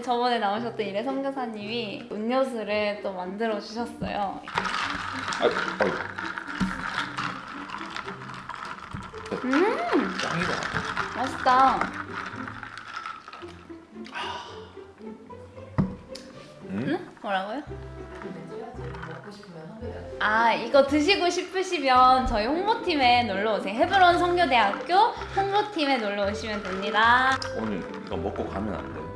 저번에 나오셨던 이래 선교사님이 음료수를 또 만들어 주셨어요. 짱이다. 맛있다. 응? 뭐라고요? 아, 이거 드시고 싶으시면 저희 홍보팀에 놀러 오세요. 헤브론 선교대학교 홍보팀에 놀러 오시면 됩니다. 오늘 이거 먹고 가면 안 돼요?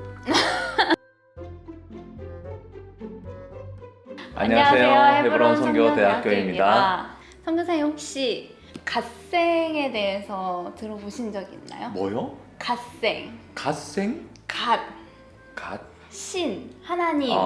안녕하세요. 헤브론 선교대학교입니다. 선교사님 혹시 갓생에 대해서 들어보신 적 있나요? 뭐요? 갓생. 갓생? 갓. 갓? 신. 하나님.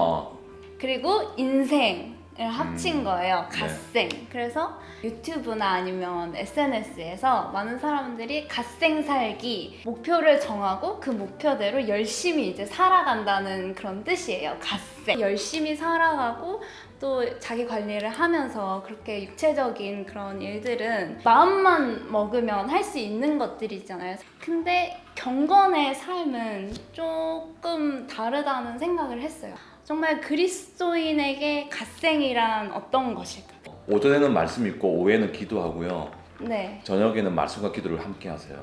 그리고 인생을 합친 거예요. 갓생. 그래서 유튜브나 아니면 SNS에서 많은 사람들이 갓생 살기 목표를 정하고 그 목표대로 열심히 이제 살아간다는 그런 뜻이에요. 갓생. 열심히 살아가고 또 자기 관리를 하면서 그렇게 육체적인 그런 일들은 마음만 먹으면 할 수 있는 것들이잖아요. 근데 경건의 삶은 조금 다르다는 생각을 했어요. 정말 그리스도인에게 갓생이란 어떤 것일까요? 오전에는 말씀 읽고 오후에는 기도하고요. 네. 저녁에는 말씀과 기도를 함께 하세요.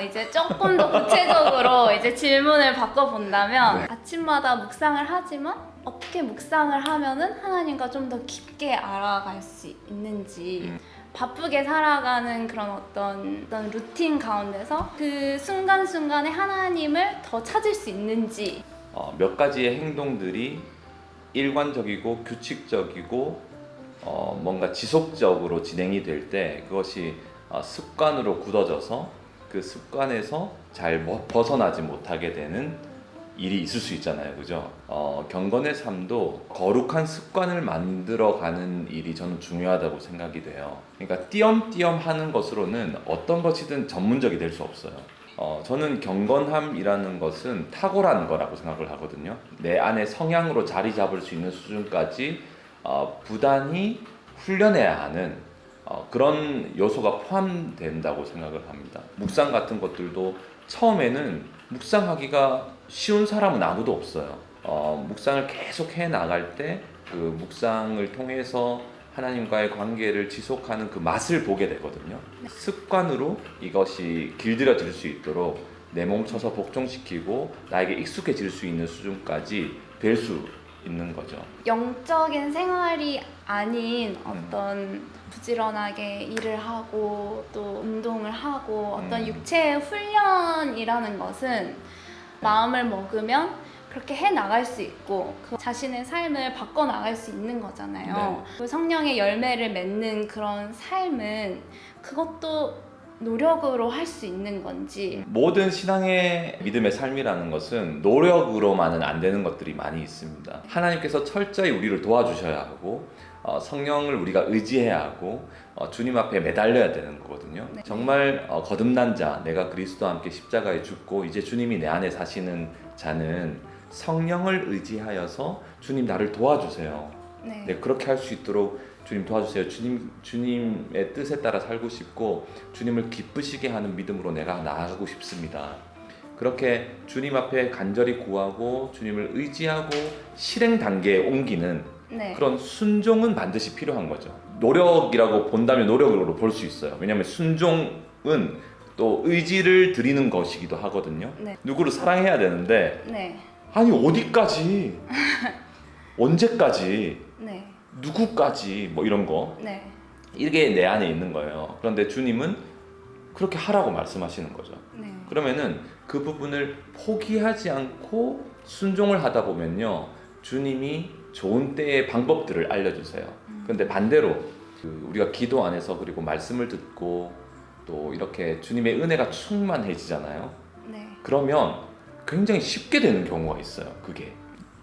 이제 조금 더 구체적으로 이제 질문을 바꿔본다면 아침마다 묵상을 하지만 어떻게 묵상을 하면은 하나님과 좀 더 깊게 알아갈 수 있는지 바쁘게 살아가는 그런 어떤 루틴 가운데서 그 순간순간에 하나님을 더 찾을 수 있는지 몇 가지의 행동들이 일관적이고 규칙적이고 뭔가 지속적으로 진행이 될 때 그것이 습관으로 굳어져서 그 습관에서 잘 벗어나지 못하게 되는 일이 있을 수 있잖아요, 그죠? 경건의 삶도 거룩한 습관을 만들어가는 일이 저는 중요하다고 생각이 돼요. 그러니까 띄엄띄엄 하는 것으로는 어떤 것이든 전문적이 될 수 없어요. 저는 경건함이라는 것은 탁월한 거라고 생각을 하거든요. 내 안에 성향으로 자리 잡을 수 있는 수준까지 부단히 훈련해야 하는 그런 요소가 포함된다고 생각을 합니다. 묵상 같은 것들도 처음에는 묵상하기가 쉬운 사람은 아무도 없어요. 묵상을 계속 해 나갈 때 그 묵상을 통해서 하나님과의 관계를 지속하는 그 맛을 보게 되거든요. 습관으로 이것이 길들여질 수 있도록 내 몸쳐서 복종시키고 나에게 익숙해질 수 있는 수준까지 될 수 있는 거죠. 영적인 생활이 아닌 어떤 부지런하게 일을 하고 또 운동을 하고 어떤 육체의 훈련이라는 것은 마음을 먹으면 그렇게 해 나갈 수 있고 그 자신의 삶을 바꿔 나갈 수 있는 거잖아요. 네. 그 성령의 열매를 맺는 그런 삶은 그것도 노력으로 할 수 있는 건지. 모든 신앙의 믿음의 삶이라는 것은 노력으로만은 안 되는 것들이 많이 있습니다. 하나님께서 철저히 우리를 도와주셔야 하고 성령을 우리가 의지해야 하고 주님 앞에 매달려야 되는 거거든요. 네. 정말 거듭난 자, 내가 그리스도와 함께 십자가에 죽고 이제 주님이 내 안에 사시는 자는 성령을 의지하여서 주님 나를 도와주세요. 네, 그렇게 할 수 있도록 주님 도와주세요. 주님의 뜻에 따라 살고 싶고 주님을 기쁘시게 하는 믿음으로 내가 나아가고 싶습니다. 그렇게 주님 앞에 간절히 구하고 주님을 의지하고 실행 단계에 옮기는 그런 순종은 반드시 필요한 거죠. 노력이라고 본다면 노력으로 볼 수 있어요. 왜냐하면 순종은 또 의지를 드리는 것이기도 하거든요. 누구를 사랑해야 되는데 아니 어디까지 언제까지 누구까지 뭐 이런 거 이게 내 안에 있는 거예요. 그런데 주님은 그렇게 하라고 말씀하시는 거죠. 그러면은 그 부분을 포기하지 않고 순종을 하다 보면요 주님이 좋은 때의 방법들을 알려주세요. 그런데 반대로 우리가 기도 안에서 그리고 말씀을 듣고 또 이렇게 주님의 은혜가 충만해지잖아요. 그러면 굉장히 쉽게 되는 경우가 있어요. 그게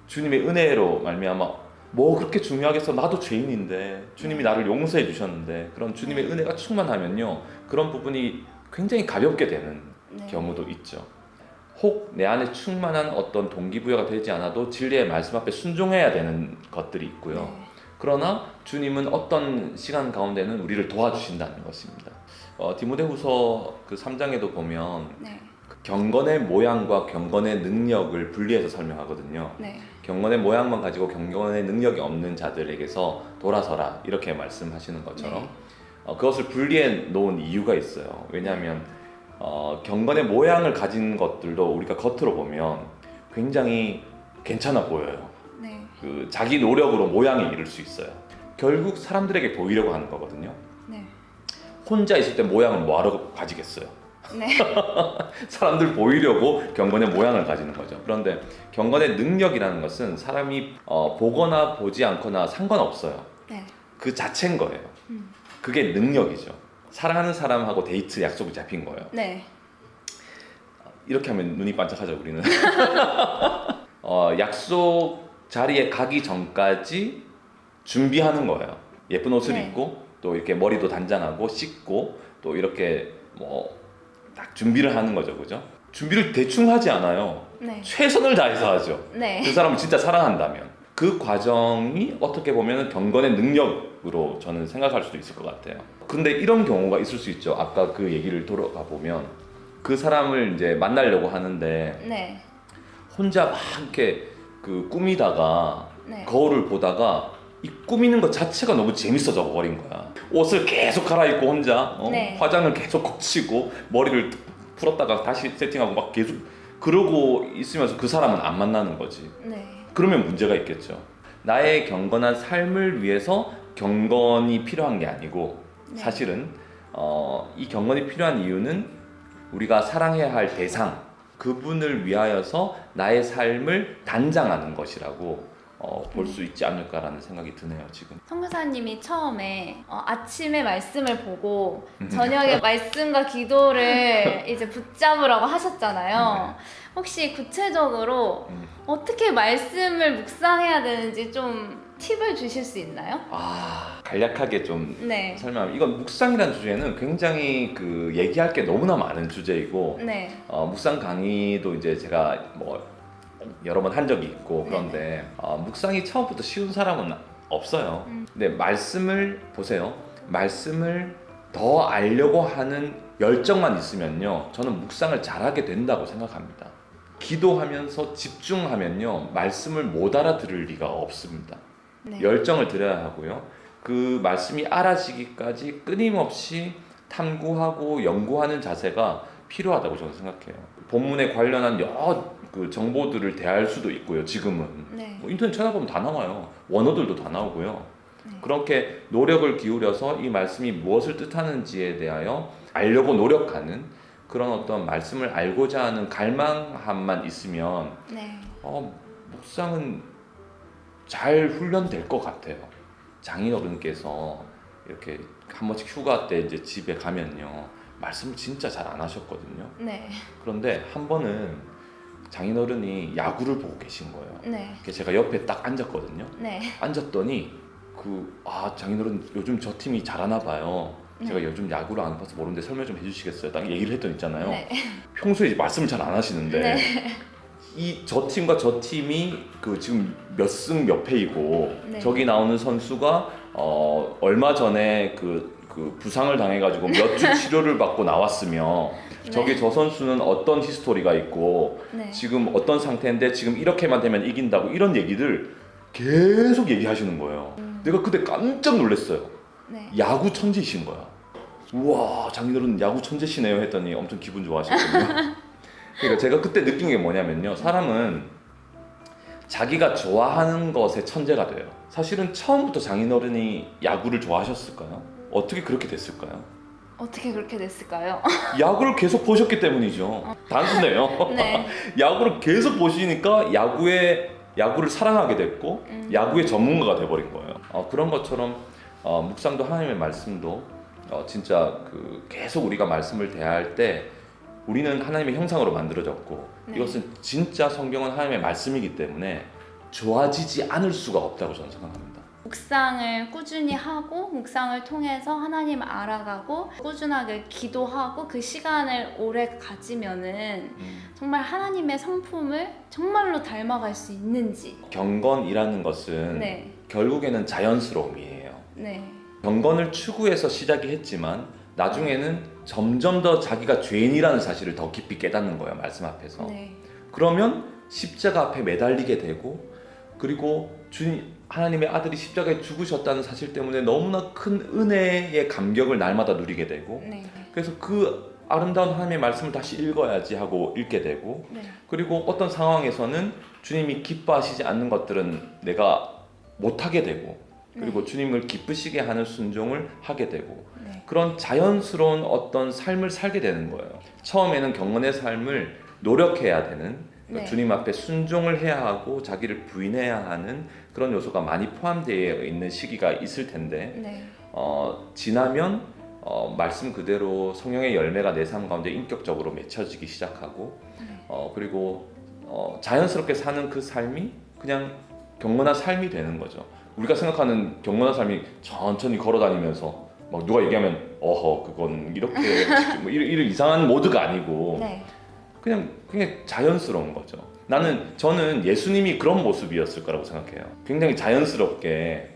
주님의 은혜로 말미암아 뭐 그렇게 중요하겠어, 나도 죄인인데 주님이 나를 용서해 주셨는데 그런 주님의 은혜가 충만하면요 그런 부분이 굉장히 가볍게 되는 경우도 있죠. 혹 내 안에 충만한 어떤 동기부여가 되지 않아도 진리의 말씀 앞에 순종해야 되는 것들이 있고요. 그러나 주님은 어떤 시간 가운데는 우리를 도와주신다는 것입니다. 디모데후서 그 3장에도 보면 경건의 모양과 경건의 능력을 분리해서 설명하거든요. 네. 경건의 모양만 가지고 경건의 능력이 없는 자들에게서 돌아서라 이렇게 말씀하시는 것처럼 네. 그것을 분리해 놓은 이유가 있어요. 왜냐하면 경건의 모양을 가진 것들도 우리가 겉으로 보면 굉장히 괜찮아 보여요. 네. 그 자기 노력으로 모양에 이를 수 있어요. 결국 사람들에게 보이려고 하는 거거든요. 네. 혼자 있을 때 모양을 뭐하러 가지겠어요? 네. 사람들 보이려고 경건의 모양을 가지는 거죠. 그런데 경건의 능력이라는 것은 사람이 보거나 보지 않거나 상관없어요. 네. 그 자체인 거예요. 음. 그게 능력이죠. 사랑하는 사람하고 데이트 약속이 잡힌 거예요. 네. 이렇게 하면 눈이 반짝하죠, 우리는. 약속 자리에 가기 전까지 준비하는 거예요. 예쁜 옷을 네. 입고 또 이렇게 머리도 단장하고 씻고 또 이렇게 뭐 딱 준비를 하는 거죠, 그죠? 준비를 대충 하지 않아요. 네. 최선을 다해서 하죠. 네. 그 사람을 진짜 사랑한다면 그 과정이 어떻게 보면 경건의 능력으로 저는 생각할 수도 있을 것 같아요. 근데 이런 경우가 있을 수 있죠. 아까 그 얘기를 돌아가 보면 그 사람을 이제 만나려고 하는데 네. 혼자 막 이렇게 그 꾸미다가 네. 거울을 보다가 이 꾸미는 것 자체가 너무 재밌어져 버린 거야. 옷을 계속 갈아입고 혼자 네. 화장을 계속 고치고 머리를 풀었다가 다시 세팅하고 막 계속 그러고 있으면서 그 사람은 안 만나는 거지. 네. 그러면 문제가 있겠죠. 나의 경건한 삶을 위해서 경건이 필요한 게 아니고 네. 사실은 이 경건이 필요한 이유는 우리가 사랑해야 할 대상 그분을 위하여서 나의 삶을 단장하는 것이라고 볼 수 있지 않을까라는 생각이 드네요 지금. 선교사님이 처음에 아침에 말씀을 보고 저녁에 말씀과 기도를 이제 붙잡으라고 하셨잖아요. 혹시 구체적으로 어떻게 말씀을 묵상해야 되는지 좀 팁을 주실 수 있나요? 간략하게 좀 네. 설명하면 이건 묵상이라는 주제는 굉장히 그 얘기할 게 너무나 많은 주제이고 네. 묵상 강의도 이제 제가 뭐 여러 번 한 적이 있고 그런데 묵상이 처음부터 쉬운 사람은 없어요. 근데 말씀을 보세요. 말씀을 더 알려고 하는 열정만 있으면요, 저는 묵상을 잘하게 된다고 생각합니다. 기도하면서 집중하면요, 말씀을 못 알아들을 리가 없습니다. 네. 열정을 들여야 하고요. 그 말씀이 알아지기까지 끊임없이 탐구하고 연구하는 자세가 필요하다고 저는 생각해요. 본문에 관련한 여러 그 정보들을 대할 수도 있고요. 지금은 네. 뭐 인터넷 찾아보면 다 나와요. 원어들도 다 나오고요. 네. 그렇게 노력을 기울여서 이 말씀이 무엇을 뜻하는지에 대하여 알려고 노력하는 그런 어떤 말씀을 알고자 하는 갈망함만 있으면 네. 묵상은 잘 훈련될 것 같아요. 장인어른께서 이렇게 한 번씩 휴가 때 이제 집에 가면요, 말씀을 진짜 잘 안 하셨거든요. 네. 그런데 한 번은 장인어른이 야구를 보고 계신 거예요. 네. 그래서 제가 옆에 딱 앉았거든요. 네. 앉았더니 장인어른 요즘 저 팀이 잘하나 봐요. 제가 요즘 야구를 안 봐서 모르는데 설명 좀 해주시겠어요? 딱 얘기를 했던 있잖아요. 네. 평소에 말씀을 잘 안 하시는데 네. 이 저 팀과 저 팀이 그 지금 몇 승 몇 패이고 네. 저기 나오는 선수가 얼마 전에 그 부상을 당해가지고 몇 주 치료를 받고 나왔으며 네. 저기 저 선수는 어떤 히스토리가 있고 네. 지금 어떤 상태인데 지금 이렇게만 되면 이긴다고 이런 얘기들 계속 얘기하시는 거예요. 내가 그때 깜짝 놀랐어요. 네. 야구 천재이신 거야. 우와, 장인어른 야구 천재시네요 했더니 엄청 기분 좋아하셨거든요. 그러니까 제가 그때 느낀 게 뭐냐면요, 사람은 자기가 좋아하는 것에 천재가 돼요. 사실은 처음부터 장인어른이 야구를 좋아하셨을까요? 어떻게 그렇게 됐을까요? 어떻게 그렇게 됐을까요? 야구를 계속 보셨기 때문이죠. 단순해요. 네. 야구를 계속 보시니까 야구를 사랑하게 됐고 야구의 전문가가 돼버린 거예요. 그런 것처럼 묵상도 하나님의 말씀도 진짜 계속 우리가 말씀을 대할 때 우리는 하나님의 형상으로 만들어졌고 네. 이것은 진짜 성경은 하나님의 말씀이기 때문에 좋아지지 않을 수가 없다고 저는 생각합니다. 묵상을 꾸준히 하고 묵상을 통해서 하나님을 알아가고 꾸준하게 기도하고 그 시간을 오래 가지면은 정말 하나님의 성품을 정말로 닮아갈 수 있는지. 경건이라는 것은 네. 결국에는 자연스러움이에요. 네. 경건을 추구해서 시작이 했지만 나중에는 점점 더 자기가 죄인이라는 사실을 더 깊이 깨닫는 거예요. 말씀 앞에서. 네. 그러면 십자가 앞에 매달리게 되고, 그리고 주님 하나님의 아들이 십자가에 죽으셨다는 사실 때문에 너무나 큰 은혜의 감격을 날마다 누리게 되고, 네. 그래서 그 아름다운 하나님의 말씀을 다시 읽어야지 하고 읽게 되고, 네. 그리고 어떤 상황에서는 주님이 기뻐하시지 않는 것들은 내가 못하게 되고, 그리고 주님을 기쁘시게 하는 순종을 하게 되고, 네. 그런 자연스러운 어떤 삶을 살게 되는 거예요. 처음에는 경건의 삶을 노력해야 되는, 네. 주님 앞에 순종을 해야 하고 자기를 부인해야 하는 그런 요소가 많이 포함되어 있는 시기가 있을 텐데, 네. 지나면 말씀 그대로 성령의 열매가 내 삶 가운데 인격적으로 맺혀지기 시작하고, 그리고 자연스럽게 사는 그 삶이 그냥 경건한 삶이 되는 거죠. 우리가 생각하는 경건한 삶이 천천히 걸어다니면서 막 누가 얘기하면 어허 그건 이렇게 뭐 이런 이상한 모드가 아니고, 네. 그냥 자연스러운 거죠. 저는 예수님이 그런 모습이었을 거라고 생각해요. 굉장히 자연스럽게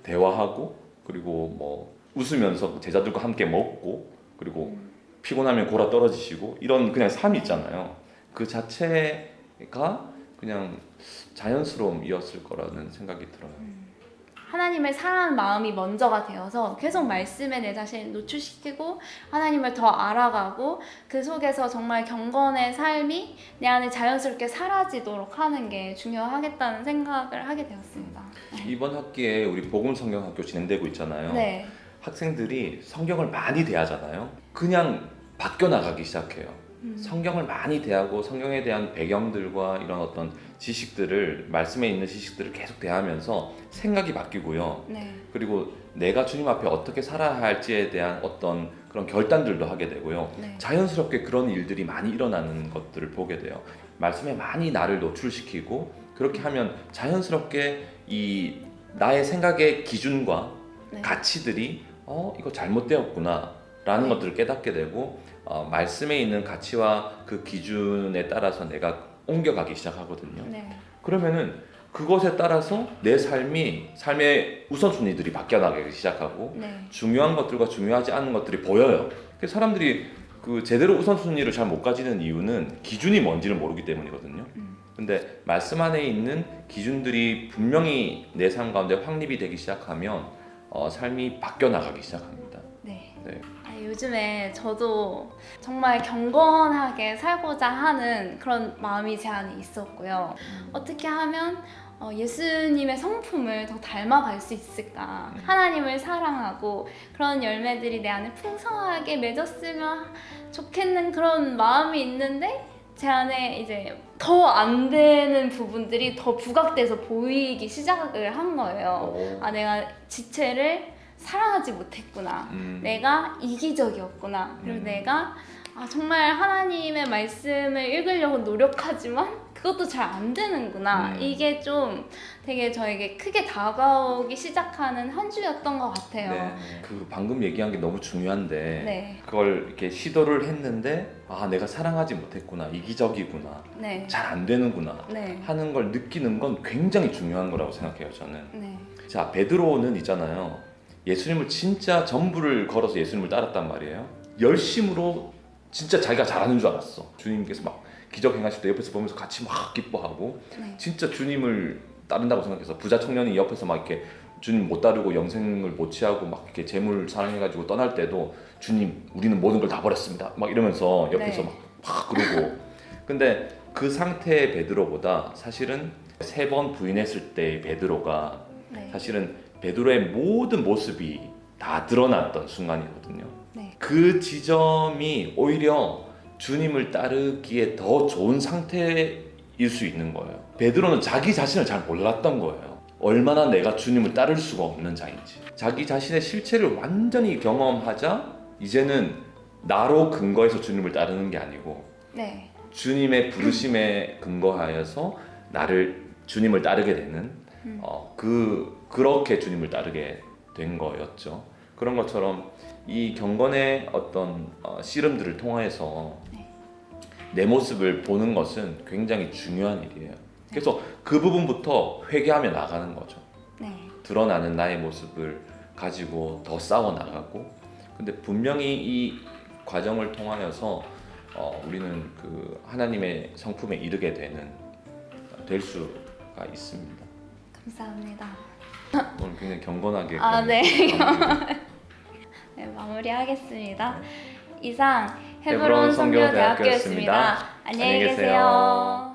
대화하고, 그리고 뭐 웃으면서 제자들과 함께 먹고, 그리고 피곤하면 골아 떨어지시고, 이런 그냥 삶이 있잖아요. 그 자체가 그냥 자연스러움이었을 거라는 생각이 들어요. 하나님을 사랑하는 마음이 먼저가 되어서 계속 말씀에 내 자신을 노출시키고 하나님을 더 알아가고, 그 속에서 정말 경건의 삶이 내 안에 자연스럽게 사라지도록 하는 게 중요하겠다는 생각을 하게 되었습니다. 이번 학기에 우리 복음 성경학교 진행되고 있잖아요. 네. 학생들이 성경을 많이 대하잖아요. 그냥 바뀌어 나가기 시작해요. 성경을 많이 대하고 성경에 대한 배경들과 이런 어떤 지식들을, 말씀에 있는 지식들을 계속 대하면서 생각이 바뀌고요. 네. 그리고 내가 주님 앞에 어떻게 살아야 할지에 대한 어떤 그런 결단들도 하게 되고요. 네. 자연스럽게 그런 일들이 많이 일어나는 것들을 보게 돼요. 말씀에 많이 나를 노출시키고, 그렇게 하면 자연스럽게 이 나의 생각의 기준과 네. 가치들이 이거 잘못되었구나 라는 네. 것들을 깨닫게 되고, 말씀에 있는 가치와 그 기준에 따라서 내가 옮겨가기 시작하거든요. 네. 그러면은 그것에 따라서 내 삶의 우선순위들이 바뀌어나가기 시작하고, 네. 중요한 것들과 중요하지 않은 것들이 보여요. 그래서 사람들이 그 제대로 우선순위를 잘 못 가지는 이유는 기준이 뭔지를 모르기 때문이거든요. 근데 말씀 안에 있는 기준들이 분명히 내 삶 가운데 확립이 되기 시작하면 삶이 바뀌어 나가기 시작합니다. 네. 네. 요즘에 저도 정말 경건하게 살고자 하는 그런 마음이 제 안에 있었고요. 어떻게 하면 예수님의 성품을 더 닮아갈 수 있을까? 하나님을 사랑하고 그런 열매들이 내 안에 풍성하게 맺었으면 좋겠는 그런 마음이 있는데, 제 안에 이제 더 안 되는 부분들이 더 부각돼서 보이기 시작을 한 거예요. 내가 지체를 사랑하지 못했구나. 내가 이기적이었구나. 그리고 내가 정말 하나님의 말씀을 읽으려고 노력하지만 그것도 잘 안 되는구나. 이게 좀 되게 저에게 크게 다가오기 시작하는 한 주였던 것 같아요. 네. 그 방금 얘기한 게 너무 중요한데, 네. 그걸 이렇게 시도를 했는데 내가 사랑하지 못했구나, 이기적이구나, 네. 잘 안 되는구나 네. 하는 걸 느끼는 건 굉장히 중요한 거라고 생각해요, 저는. 네. 자, 베드로는 있잖아요. 예수님을 진짜 전부를 걸어서 예수님을 따랐단 말이에요. 열심으로 진짜 자기가 잘하는 줄 알았어. 주님께서 막 기적 행하실 때 옆에서 보면서 같이 막 기뻐하고, 네. 진짜 주님을 따른다고 생각해서, 부자 청년이 옆에서 막 이렇게 주님 못 따르고 영생을 못 취하고 막 이렇게 재물 사랑해가지고 떠날 때도 주님 우리는 모든 걸 다 버렸습니다 막 이러면서 옆에서 네. 막 그러고. 근데 그 상태의 베드로보다 사실은 3번 부인했을 때의 베드로가 네. 사실은 베드로의 모든 모습이 다 드러났던 순간이거든요. 네. 그 지점이 오히려 주님을 따르기에 더 좋은 상태일 수 있는 거예요. 베드로는 자기 자신을 잘 몰랐던 거예요. 얼마나 내가 주님을 따를 수가 없는 자인지. 자기 자신의 실체를 완전히 경험하자 이제는 나로 근거해서 주님을 따르는 게 아니고, 네. 주님의 부르심에 근거하여서 주님을 따르게 되는 그렇게 주님을 따르게 된 거였죠. 그런 것처럼 이 경건의 어떤 씨름들을 통해서 내 모습을 보는 것은 굉장히 중요한 일이에요. 그래서 그 부분부터 회개하며 나가는 거죠. 네. 드러나는 나의 모습을 가지고 더 싸워 나가고, 근데 분명히 이 과정을 통하여서 우리는 그 하나님의 성품에 이르게 될 수가 있습니다. 감사합니다. 오늘 굉장히 경건하게 네. 마무리. 네, 마무리하겠습니다. 이상 헤브론 헤브론 선교대학교였습니다. 선교대학교였습니다. 안녕히 안녕히 계세요. 계세요.